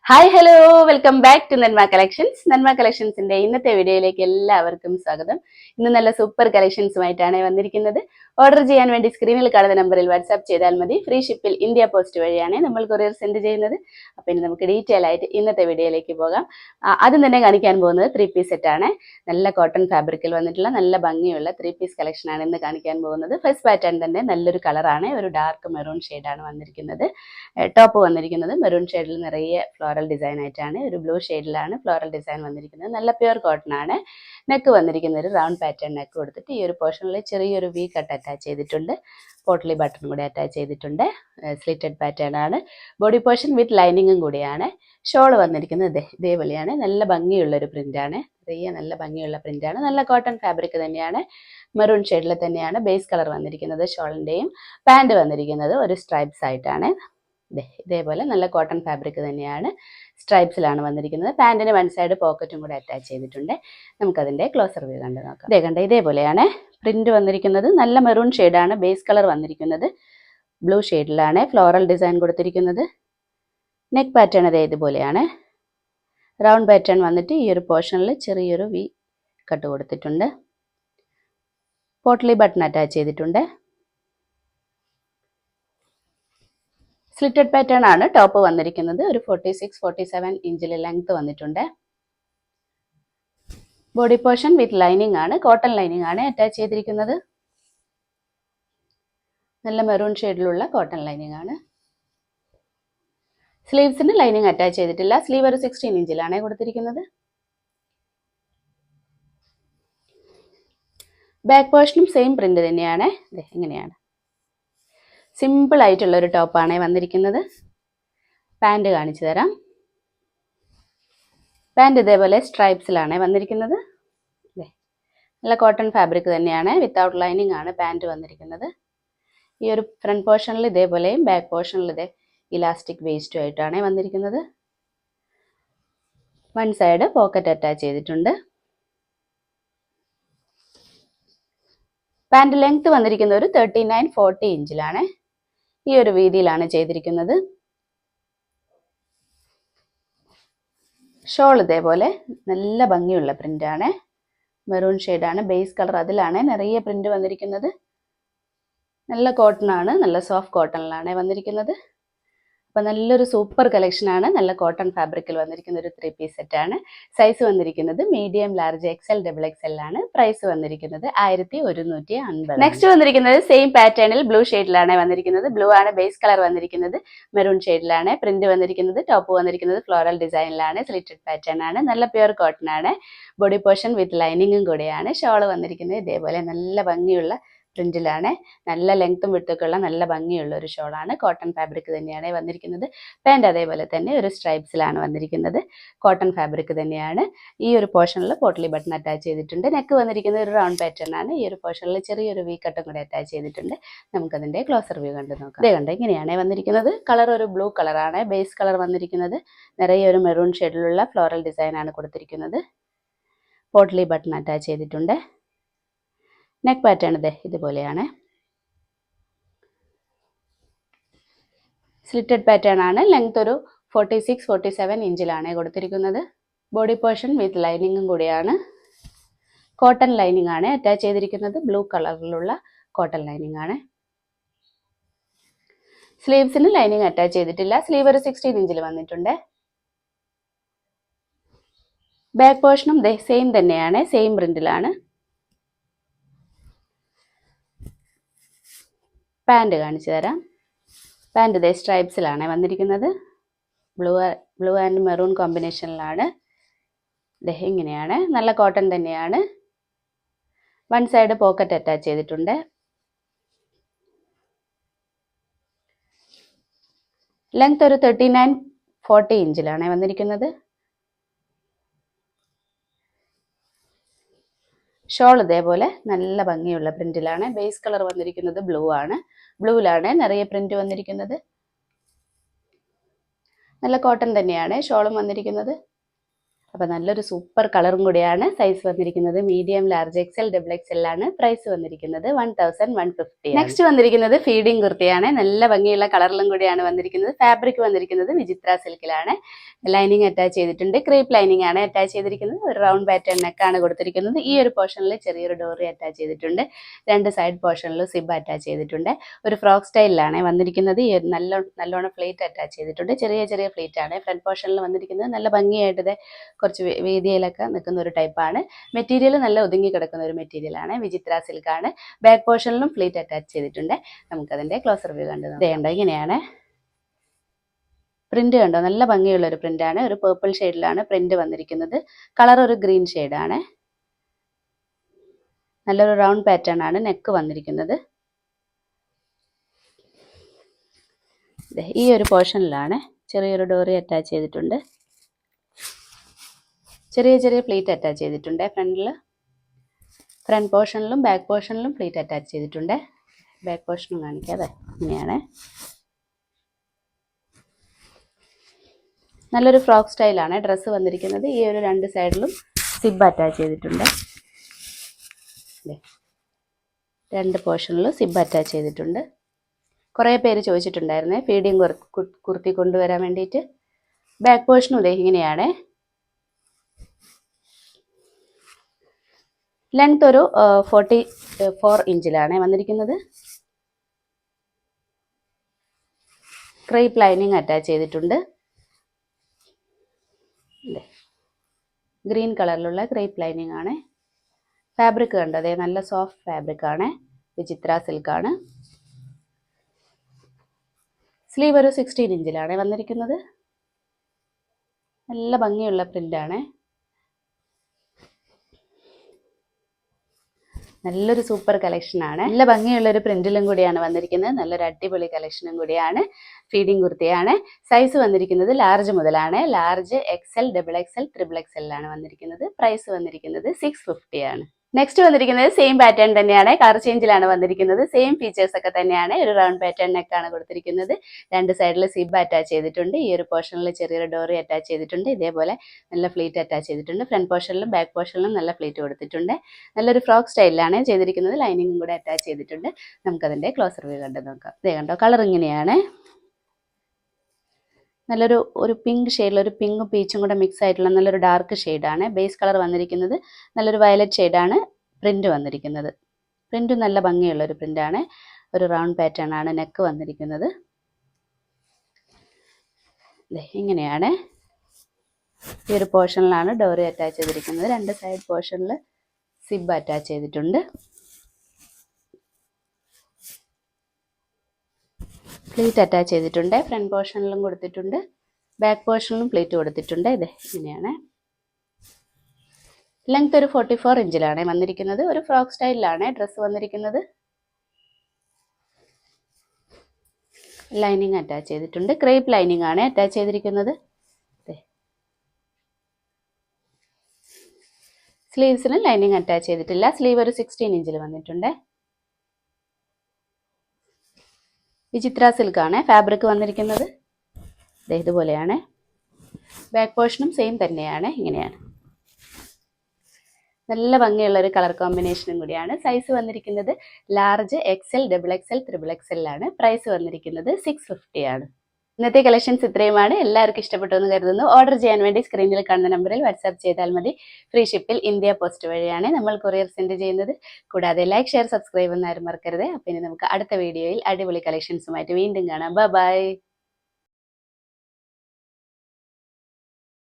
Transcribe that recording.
Hi hello welcome back to Nanma collections. Nanma കളക്ഷൻസിന്റെ ഇന്നത്തെ വീഡിയോയിലേക്ക് എല്ലാവർക്കും സ്വാഗതം. ഇന്ന് നല്ല സൂപ്പർ കളക്ഷൻസുമായിട്ടാണ് വന്നിരിക്കുന്നത്. ഓർഡർ ചെയ്യാൻ വേണ്ടി സ്ക്രീനിൽ കാണുന്ന നമ്പറിൽ വാട്സ്ആപ്പ് ചെയ്താൽ മതി. ഫ്രീ ഷിപ്പിൽ ഇന്ത്യ പോസ്റ്റ് വഴിയാണ് നമ്മൾ കൊറിയർ സെൻഡ് ചെയ്യുന്നത്. അപ്പോൾ ഇനി നമുക്ക് ഡീറ്റെയിൽ ആയിട്ട് ഇന്നത്തെ വീഡിയോയിലേക്ക് പോകാം. ആദ്യം തന്നെ കാണിക്കാൻ പോകുന്നത് 3 പീസ് സെറ്റാണ്. നല്ല കോട്ടൺ ഫാബ്രിക്കിൽ വന്നിട്ടുള്ള നല്ല ഭംഗിയുള്ള 3 പീസ് കളക്ഷനാണ് ഇന്ന് കാണിക്കാൻ പോകുന്നത്. ഫസ്റ്റ് പാറ്റേൺ തന്നെ നല്ലൊരു കളറാണ്, ഒരു ഡാർക്ക് മെറൂൺ ഷെയ്ഡാണ് വന്നിരിക്കുന്നത്. ടോപ്പ് വന്നിരിക്കുന്നത് മെറൂൺ ഷെയ്ഡിൽ നിറയെ ഫ്ലോറൽ ഡിസൈൻ ആയിട്ടാണ്, ഒരു ബ്ലൂ ഷെയ്ഡിലാണ് ഫ്ലോറൽ ഡിസൈൻ വന്നിരിക്കുന്നത്. നല്ല പ്യുർ കോട്ടൺ ആണ്. നെക്ക് വന്നിരിക്കുന്ന ഒരു റൗണ്ട് പാറ്റേൺ നെക്ക് കൊടുത്തിട്ട് ഈ ഒരു പോർഷനിൽ ചെറിയൊരു വി കട്ട് അറ്റാച്ച് ചെയ്തിട്ടുണ്ട്. പോട്ട്ലി ബട്ടൺ കൂടി അറ്റാച്ച് ചെയ്തിട്ടുണ്ട്. സ്ലിറ്റഡ് പാറ്റേൺ ആണ്. ബോഡി പോർഷൻ വിത്ത് ലൈനിങ്ങും കൂടിയാണ്. ഷോൾ വന്നിരിക്കുന്നത് ഇതേപോലെയാണ്. നല്ല ഭംഗിയുള്ള ഒരു പ്രിന്റ് ആണ്. നല്ല ഭംഗിയുള്ള പ്രിന്റ് ആണ്. നല്ല കോട്ടൺ ഫാബ്രിക് തന്നെയാണ്. മെറൂൺ ഷെയ്ഡിൽ തന്നെയാണ് ബേസ് കളർ വന്നിരിക്കുന്നത്. ഷോളിന്റെയും പാന്റ് വന്നിരിക്കുന്നത് ഒരു സ്ട്രൈപ്സ് ആയിട്ടാണ്. ഇതേപോലെ നല്ല കോട്ടൺ ഫാബ്രിക് തന്നെയാണ്. സ്ട്രൈപ്സിലാണ് വന്നിരിക്കുന്നത്. പാന്റിന് വൺ സൈഡ് പോക്കറ്റും കൂടെ അറ്റാച്ച് ചെയ്തിട്ടുണ്ട്. നമുക്കതിൻ്റെ ക്ലോസർ വ്യൂ കണ്ട് നോക്കാം. ഇതേപോലെയാണ് പ്രിന്റ് വന്നിരിക്കുന്നത്. നല്ല മെറൂൺ ഷെയ്ഡാണ് ബേസ് കളർ വന്നിരിക്കുന്നത്. ബ്ലൂ ഷെയ്ഡിലാണ് ഫ്ലോറൽ ഡിസൈൻ കൊടുത്തിരിക്കുന്നത്. നെക്ക് പാറ്റേൺ ഇതുപോലെയാണ്. റൗണ്ട് പാറ്റേൺ വന്നിട്ട് ഈ ഒരു പോർഷനിൽ ചെറിയൊരു വി കട്ട് കൊടുത്തിട്ടുണ്ട്. പോട്ട്ലി ബട്ടൺ അറ്റാച്ച് ചെയ്തിട്ടുണ്ട്. സ്ലിറ്റഡ് പാറ്റേൺ ആണ് ടോപ്പ് വന്നിരിക്കുന്നത്. ഒരു 46-47 ഇഞ്ചിൽ ലെങ്ത് വന്നിട്ടുണ്ട്. ബോഡി പോർഷൻ വിത്ത് ലൈനിങ് ആണ്, കോട്ടൺ ലൈനിങ് ആണ് അറ്റാച്ച് ചെയ്തിരിക്കുന്നത്. നല്ല മെറൂൺ ഷെയ്ഡിലുള്ള കോട്ടൺ ലൈനിങ് ആണ്. സ്ലീവ്സിന് ലൈനിങ് അറ്റാച്ച് ചെയ്തിട്ടില്ല. സ്ലീവ് ഒരു 16 ഇഞ്ചിലാണ് കൊടുത്തിരിക്കുന്നത്. ബാക്ക് പോർഷനും സെയിം പ്രിന്റ് തന്നെയാണ്. ഇങ്ങനെയാണ് സിമ്പിൾ ആയിട്ടുള്ള ഒരു ടോപ്പാണ് വന്നിരിക്കുന്നത്. പാൻറ് കാണിച്ചു തരാം. പാൻറ് ഇതേപോലെ സ്ട്രൈപ്സിലാണ് വന്നിരിക്കുന്നത്. നല്ല കോട്ടൺ ഫാബ്രിക് തന്നെയാണ്. വിത്തൗട്ട് ലൈനിങ് ആണ് പാൻറ് വന്നിരിക്കുന്നത്. ഈ ഒരു ഫ്രണ്ട് പോർഷനിൽ ഇതേപോലെയും ബാക്ക് പോർഷനിൽ ഇലാസ്റ്റിക് വേസ്റ്റും ആയിട്ടാണ് വന്നിരിക്കുന്നത്. വൺ സൈഡ് പോക്കറ്റ് അറ്റാച്ച് ചെയ്തിട്ടുണ്ട്. പാൻറ് ലെങ്ത് വന്നിരിക്കുന്ന ഒരു 39-40 ഇഞ്ചിലാണ്. ഈ ഒരു വീതിയിലാണ് ചെയ്തിരിക്കുന്നത്. ഷോൾ ഇതേപോലെ നല്ല ഭംഗിയുള്ള പ്രിന്റ് ആണ്. മെറൂൺ ഷെയ്ഡാണ് ബേസ് കളർ. അതിലാണ് നിറയെ പ്രിന്റ് വന്നിരിക്കുന്നത്. നല്ല കോട്ടൺ ആണ്. നല്ല സോഫ്റ്റ് കോട്ടണിലാണ് വന്നിരിക്കുന്നത്. അപ്പോൾ നല്ലൊരു സൂപ്പർ കളക്ഷനാണ്. നല്ല കോട്ടൺ ഫാബ്രിക്കിൽ വന്നിരിക്കുന്ന ഒരു 3 പീസ് സെറ്റാണ്. സൈസ് വന്നിരിക്കുന്നത് മീഡിയം, ലാർജ്, XL, XXL ആണ്. പ്രൈസ് വന്നിരിക്കുന്നത് 1150. നെക്സ്റ്റ് വന്നിരിക്കുന്നത് സെയിം പാറ്റേണിൽ ബ്ലൂ ഷെയ്ഡിലാണ് വന്നിരിക്കുന്നത്. ബ്ലൂ ആണ് ബേസ് കളർ വന്നിരിക്കുന്നത്. മെറൂൺ ഷെയ്ഡിലാണ് പ്രിന്റ് വന്നിരിക്കുന്നത്. ടോപ്പ് വന്നിരിക്കുന്നത് ഫ്ലോറൽ ഡിസൈനിലാണ്. സ്ലിറ്റഡ് പാറ്റേൺ ആണ്. നല്ല പ്യുർ കോട്ടൺ ആണ്. ബോഡി പോർഷൻ വിത്ത് ലൈനിങ്ങും കൂടിയാണ്. ഷോൾ വന്നിരിക്കുന്നത് ഇതേപോലെ നല്ല ഭംഗിയുള്ള പ്രിന്റിലാണ്. നല്ല ലെങ്ത്തും വിട്ടൊക്കെ ഉള്ള നല്ല ഭംഗിയുള്ള ഒരു ഷോളാണ്. കോട്ടൺ ഫാബ്രിക് തന്നെയാണ് വന്നിരിക്കുന്നത്. പാൻറ് അതേപോലെ തന്നെ ഒരു സ്ട്രൈപ്സിലാണ് വന്നിരിക്കുന്നത്. കോട്ടൺ ഫാബ്രിക് തന്നെയാണ്. ഈ ഒരു പോർഷനിൽ പോട്ട്ലി ബട്ടൺ അറ്റാച്ച് ചെയ്തിട്ടുണ്ട്. നെക്ക് വന്നിരിക്കുന്നത് ഒരു റൗണ്ട് പാറ്റേൺ ആണ്. ഈ ഒരു പോർഷനിൽ ചെറിയൊരു വി കട്ടും കൂടെ അറ്റാച്ച് ചെയ്തിട്ടുണ്ട്. നമുക്കതിൻ്റെ ക്ലോസർ വ്യൂ കണ്ട് നോക്കാം. കണ്ട് ഇങ്ങനെയാണ് വന്നിരിക്കുന്നത്. കളർ ഒരു ബ്ലൂ കളറാണ് ബേസ് കളർ വന്നിരിക്കുന്നത്. നിറയെ ഒരു മെറൂൺ ഷെയ്ഡിലുള്ള ഫ്ലോറൽ ഡിസൈൻ ആണ് കൊടുത്തിരിക്കുന്നത്. പോട്ട്ലി ബട്ടൺ അറ്റാച്ച് ചെയ്തിട്ടുണ്ട്. നെക്ക് പാറ്റേൺ ഇതുപോലെയാണ്. സ്ലിറ്റഡ് പാറ്റേൺ ആണ്. ലെങ്ത് ഒരു 46-47 ഇഞ്ചിലാണ് കൊടുത്തിരിക്കുന്നത്. ബോഡി പോർഷൻ വിത്ത് ലൈനിങ്ങും കൂടിയാണ്. കോട്ടൺ ലൈനിങ് ആണ് അറ്റാച്ച് ചെയ്തിരിക്കുന്നത്. ബ്ലൂ കളറിലുള്ള കോട്ടൺ ലൈനിങ് ആണ്. സ്ലീവ്സിന് ലൈനിങ് അറ്റാച്ച് ചെയ്തിട്ടില്ല. സ്ലീവ് ഒരു 16 ഇഞ്ചിൽ വന്നിട്ടുണ്ട്. ബാക്ക് പോർഷനും സെയിം തന്നെയാണ്. സെയിം പ്രിന്റിലാണ്. പാൻറ് കാണിച്ചു തരാം. പാൻറ് സ്ട്രൈപ്സിലാണ് വന്നിരിക്കുന്നത്. ബ്ലൂ ആൻഡ് മെറൂൺ കോമ്പിനേഷനിലാണ്. ഇങ്ങനെയാണ്. നല്ല കോട്ടൺ തന്നെയാണ്. വൺ സൈഡ് പോക്കറ്റ് അറ്റാച്ച് ചെയ്തിട്ടുണ്ട്. ലെങ്ത് ഒരു 39-40 ഇഞ്ചിലാണ് വന്നിരിക്കുന്നത്. ഷോൾ ഇതേപോലെ നല്ല ഭംഗിയുള്ള പ്രിന്റിലാണ്. ബേസ് കളർ വന്നിരിക്കുന്നത് ബ്ലൂ ആണ്. ബ്ലൂവിലാണ് നിറയെ പ്രിന്റ് വന്നിരിക്കുന്നത്. നല്ല കോട്ടൺ തന്നെയാണ് ഷോളും വന്നിരിക്കുന്നത്. അപ്പോൾ നല്ലൊരു സൂപ്പർ കളറും കൂടിയാണ്. സൈസ് വന്നിരിക്കുന്നത് medium, large, XL, double XL ആണ്. പ്രൈസ് വന്നിരിക്കുന്നത് 1150. നെക്സ്റ്റ് വന്നിരിക്കുന്നത് ഫീഡിംഗ് കുർത്തിയാണ്. നല്ല ഭംഗിയുള്ള കളറിലും കൂടിയാണ് വന്നിരിക്കുന്നത്. ഫാബ്രിക് വന്നിരിക്കുന്നത് വിചിത്ര സിൽക്കിലാണ്. ലൈനിങ് അറ്റാച്ച് ചെയ്തിട്ടുണ്ട്. ക്രേപ്പ് ലൈനിങ് ആണ് അറ്റാച്ച് ചെയ്തിരിക്കുന്നത്. ഒരു റൗണ്ട് പാറ്റേൺ നെക്കാണ് കൊടുത്തിരിക്കുന്നത്. ഈ ഒരു പോർഷനിൽ ചെറിയൊരു ഡോറി അറ്റാച്ച് ചെയ്തിട്ടുണ്ട്. രണ്ട് സൈഡ് പോർഷനിൽ സിബ് അറ്റാച്ച് ചെയ്തിട്ടുണ്ട്. ഒരു ഫ്രോക്ക് സ്റ്റൈലിലാണ് വന്നിരിക്കുന്നത്. ഈ നല്ലോണം ഫ്ലേറ്റ് അറ്റാച്ച് ചെയ്തിട്ടുണ്ട്. ചെറിയ ചെറിയ ഫ്ലേറ്റ് ആണ് ഫ്രണ്ട് പോർഷനിൽ വന്നിരിക്കുന്നത്. നല്ല ഭംഗിയായിട്ട് കുറച്ച് വീതിയിലൊക്കെ നിൽക്കുന്ന ഒരു ടൈപ്പാണ്. മെറ്റീരിയൽ നല്ല ഒതുങ്ങി കിടക്കുന്ന ഒരു മെറ്റീരിയലാണ്. വിചിത്ര സിൽക്കാണ്. ബാക്ക് പോർഷനിലും ഫ്ലേറ്റ് അറ്റാച്ച് ചെയ്തിട്ടുണ്ട്. നമുക്കതിൻ്റെ ക്ലോസർ വ്യൂ കണ്ടു നോക്കാം. ഇങ്ങനെയാണ് പ്രിന്റ് കണ്ടോ, നല്ല ഭംഗിയുള്ള ഒരു പ്രിന്റാണ്. ഒരു പേർപ്പിൾ ഷെയ്ഡിലാണ് പ്രിന്റ് വന്നിരിക്കുന്നത്. കളർ ഒരു ഗ്രീൻ ഷെയ്ഡാണ്. നല്ലൊരു റൗണ്ട് പാറ്റേൺ ആണ് നെക്ക് വന്നിരിക്കുന്നത്. ഈ ഒരു പോർഷനിലാണ് ചെറിയൊരു ഡോറി അറ്റാച്ച് ചെയ്തിട്ടുണ്ട്. ചെറിയ ചെറിയ പ്ലേറ്റ് അറ്റാച്ച് ചെയ്തിട്ടുണ്ട്. ഫ്രണ്ട് പോർഷനിലും ബാക്ക് പോർഷനിലും പ്ലേറ്റ് അറ്റാച്ച് ചെയ്തിട്ടുണ്ട്. ബാക്ക് പോർഷനും കാണിക്കാതെ ഇങ്ങനെയാണ്. നല്ലൊരു ഫ്രോക്ക് സ്റ്റൈലാണ് ഡ്രസ്സ് വന്നിരിക്കുന്നത്. ഈ ഒരു രണ്ട് സൈഡിലും സിബ് അറ്റാച്ച് ചെയ്തിട്ടുണ്ട്. രണ്ട് പോർഷനിലും സിബ് അറ്റാച്ച് ചെയ്തിട്ടുണ്ട്. കുറേ പേര് ചോദിച്ചിട്ടുണ്ടായിരുന്നേ ഫീഡിങ് കുർത്തി കൊണ്ടുവരാൻ വേണ്ടിയിട്ട്. ബാക്ക് പോർഷനും ഇങ്ങനെയാണ്. ലെങ്ത് ഒരു 44 ഇഞ്ചിലാണ് വന്നിരിക്കുന്നത്. ക്രേപ്പ് ലൈനിങ് അറ്റാച്ച് ചെയ്തിട്ടുണ്ട്. ഗ്രീൻ കളറിലുള്ള ക്രേപ്പ് ലൈനിങ് ആണ്. ഫാബ്രിക് കണ്ടത് നല്ല സോഫ്റ്റ് ഫാബ്രിക് ആണ്. വിചിത്ര സിൽക്കാണ്. സ്ലീവ് ഒരു 16 ഇഞ്ചിലാണ് വന്നിരിക്കുന്നത്. നല്ല ഭംഗിയുള്ള പ്രിന്റാണ്. നല്ലൊരു സൂപ്പർ കളക്ഷനാണ്. നല്ല ഭംഗിയുള്ളൊരു പ്രിന്റിലും കൂടിയാണ് വന്നിരിക്കുന്നത്. നല്ലൊരു അടിപൊളി കളക്ഷനും കൂടിയാണ്. ഫീഡിംഗ് കുർത്തിയാണ്. സൈസ് വന്നിരിക്കുന്നത് ലാർജ് മുതലാണ്. Large, XL, double XL, triple എക്സലിലാണ് വന്നിരിക്കുന്നത്. പ്രൈസ് വന്നിരിക്കുന്നത് 650 ആണ്. നെക്സ്റ്റ് വന്നിരിക്കുന്നത് സെയിം പാറ്റേൺ തന്നെയാണ്. കളർ ചേഞ്ചിലാണ് വന്നിരിക്കുന്നത്. സെയിം ഫീച്ചേഴ്സ് ഒക്കെ തന്നെയാണ്. ഒരു റൗണ്ട് പാറ്റേൺ നെക്കാണ് കൊടുത്തിരിക്കുന്നത്. രണ്ട് സൈഡിൽ സിബ് അറ്റാച്ച് ചെയ്തിട്ടുണ്ട്. ഈ ഒരു പോർഷനിൽ ചെറിയൊരു ഡോറി അറ്റാച്ച് ചെയ്തിട്ടുണ്ട്. ഇതേപോലെ നല്ല ഫ്ലീറ്റ് അറ്റാച്ച് ചെയ്തിട്ടുണ്ട്. ഫ്രണ്ട് പോർഷനിലും ബാക്ക് പോർഷനിലും നല്ല ഫ്ലീറ്റ് കൊടുത്തിട്ടുണ്ട്. നല്ലൊരു ഫ്രോക്ക് സ്റ്റൈലിലാണ് ചെയ്തിരിക്കുന്നത്. ലൈനിങ്ങും കൂടെ അറ്റാച്ച് ചെയ്തിട്ടുണ്ട്. നമുക്കതിൻ്റെ ക്ലോസർ വ്യൂ കണ്ടു നോക്കാം. ഇതേ കണ്ടോ, കളർ ഇങ്ങനെയാണ്. ഒരു പിങ്ക് ഷെയ്ഡിൽ ഒരു പിങ്കും പീച്ചും കൂടെ മിക്സ് ആയിട്ടുള്ള നല്ലൊരു ഡാർക്ക് ഷെയ്ഡാണ്. ബേസ് കളർ വന്നിരിക്കുന്നത് നല്ലൊരു വയലറ്റ് ഷെയ്ഡാണ്. പ്രിന്റ് വന്നിരിക്കുന്നത്. പ്രിന്റ് നല്ല ഭംഗിയുള്ള ഒരു പ്രിന്റാണ്. ഒരു റൗണ്ട് പാറ്റേൺ ആണ് നെക്ക് വന്നിരിക്കുന്നത്. ഇങ്ങനെയാണ്. ഈ ഒരു പോർഷനിലാണ് ഡോറി അറ്റാച്ച് ചെയ്തിരിക്കുന്നത്. രണ്ട് സൈഡ് പോർഷനിൽ സിബ് അറ്റാച്ച് ചെയ്തിട്ടുണ്ട്. പ്ലേറ്റ് അറ്റാച്ച് ചെയ്തിട്ടുണ്ട്. ഫ്രണ്ട് പോർഷനിലും കൊടുത്തിട്ടുണ്ട്. ബാക്ക് പോർഷനിലും പ്ലേറ്റ് കൊടുത്തിട്ടുണ്ട്. ഇങ്ങനെയാണ്. ലെങ്ത് ഒരു 44 ഇഞ്ചിലാണ് വന്നിരിക്കുന്നത്. ഒരു ഫ്രോക്ക് സ്റ്റൈലിലാണ് ഡ്രസ്സ് വന്നിരിക്കുന്നത്. ലൈനിങ് അറ്റാച്ച് ചെയ്തിട്ടുണ്ട്. ക്രേപ്പ് ലൈനിങ് ആണ് അറ്റാച്ച് ചെയ്തിരിക്കുന്നത്. സ്ലീവ്സിന് ലൈനിങ് അറ്റാച്ച് ചെയ്തിട്ടില്ല. സ്ലീവ് ഒരു 16 ഇഞ്ചിൽ വന്നിട്ടുണ്ട്. വിചിത്ര സിൽക്കാണ് ഫാബ്രിക് വന്നിരിക്കുന്നത്. ഇതുപോലെയാണ്. ബാക്ക് പോർഷനും സെയിം തന്നെയാണ്. ഇങ്ങനെയാണ്. നല്ല ഭംഗിയുള്ള ഒരു കളർ കോമ്പിനേഷനും കൂടിയാണ്. സൈസ് വന്നിരിക്കുന്നത് large, XL, double XL, triple എക്സലിലാണ്. പ്രൈസ് വന്നിരിക്കുന്നത് 650 ആണ്. ഇന്നത്തെ കളക്ഷൻസ് ഇത്രയുമാണ്. എല്ലാവർക്കും ഇഷ്ടപ്പെട്ടു എന്ന് കരുതുന്നു. ഓർഡർ ചെയ്യാൻ വേണ്ടി സ്ക്രീനിൽ കാണുന്ന നമ്പറിൽ വാട്സാപ്പ് ചെയ്താൽ മതി. ഫ്രീ ഷിപ്പിൽ ഇന്ത്യ പോസ്റ്റ് വഴിയാണ് നമ്മൾ കൊറിയർ സെൻഡ് ചെയ്യുന്നത്. കൂടാതെ ലൈക്ക്, ഷെയർ, സബ്സ്ക്രൈബ് എന്നാരും മറക്കരുത്. അപ്പോൾ ഇനി നമുക്ക് അടുത്ത വീഡിയോയിൽ അടിപൊളി കളക്ഷൻസുമായിട്ട് വീണ്ടും കാണാം. ബൈ.